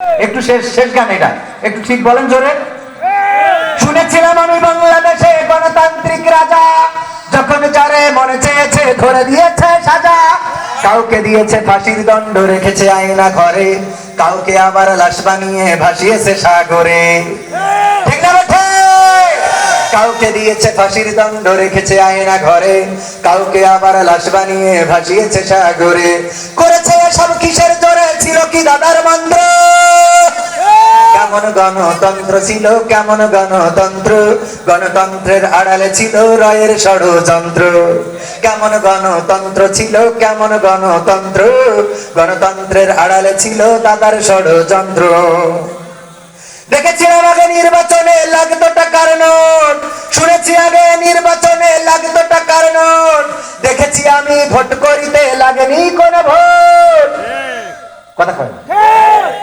একটু শেষ শেষ গান এটা একটু ঠিক বলেন জোরে। শুনেছিলাম আমি বাংলাদেশে গণতান্ত্রিক রাজা, যখন যারে মনে চেয়েছে ধরে দিয়েছে সাজা। কাউকে দিয়েছে ফাঁসির দণ্ড, রেখেছে আয়না ঘরে, কাউকে আবার লাশ বানিয়ে ভাসিয়েছে সাগরে। ঠিক না বেঠে? কাউকে দিয়েছে ফাঁসির দণ্ড, রেখেছে আয়না ঘরে, কাউকে আবার লাশ বানিয়ে ভাসিয়েছে সাগরে। করেছে সব কিসের জোরে? ছিল কি দাদার মন্ত্র? কেমন গণতন্ত্র ছিল, কেমন গণতন্ত্র, গণতন্ত্রের আড়ালে ছিল রয়ের ষড়যন্ত্র। কেমন গণতন্ত্র ছিল, কেমন গণতন্ত্র, গণতন্ত্রের আড়ালে ছিল দাদার ষড়যন্ত্র। দেখেছিলাম আগে নির্বাচনে লাগতো টাকার নোট, শুনেছি আগে নির্বাচনে লাগতো টাকার নোট, দেখেছি আমি ভোট করিতে লাগেনি কোন ভোট। কথা কয়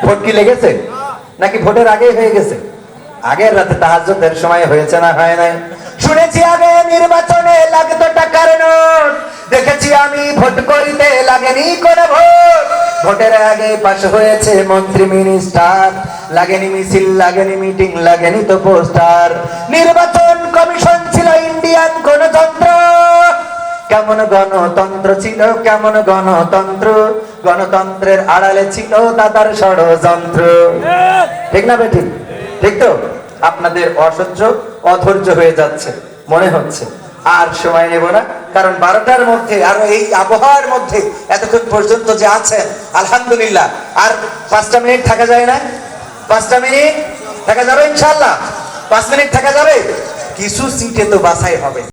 ভোট কি লেগেছে নাকি ভোটের আগে হয়ে গেছে? আগের রাতে তাহাজ্জুদের সময় হয়েছে না হয় নাই? শুনেছি আগে নির্বাচনে লাগতো টাকার নোট, দেখেছি আমি ভোট করিতে লাগেনি কোন ভোট। ভোটের আগে পাশ হয়েছে মন্ত্রী মিনিস্টার, লাগেনি মিছিল, লাগেনি মিটিং, লাগেনি তো পোস্টার। নির্বাচন কমিশন ছিল ইন্ডিয়ান গণতন্ত্র। কেমন গণতন্ত্র ছিল, কেমন গণতন্ত্র, গণতন্ত্রের আড়ালে ছিল দাদার ষড়যন্ত্র। ঠিক না বেঠি? ঠিক তো? আপনাদের অসহ্য অধৈর্য হয়ে যাচ্ছে মনে হচ্ছে। আর সময় নেব না, কারণ 12টার মধ্যে আরো এই আবহাওয়ার মধ্যে এতক্ষণ পর্যন্ত যে আছেন আলহামদুলিল্লাহ। আর 5টা মিনিট থাকা যায় না? 5টা মিনিট থাকা যাবে ইনশাআল্লাহ? 5 মিনিট থাকা যাবে? কিছু সিটে তো বাছাই হবে।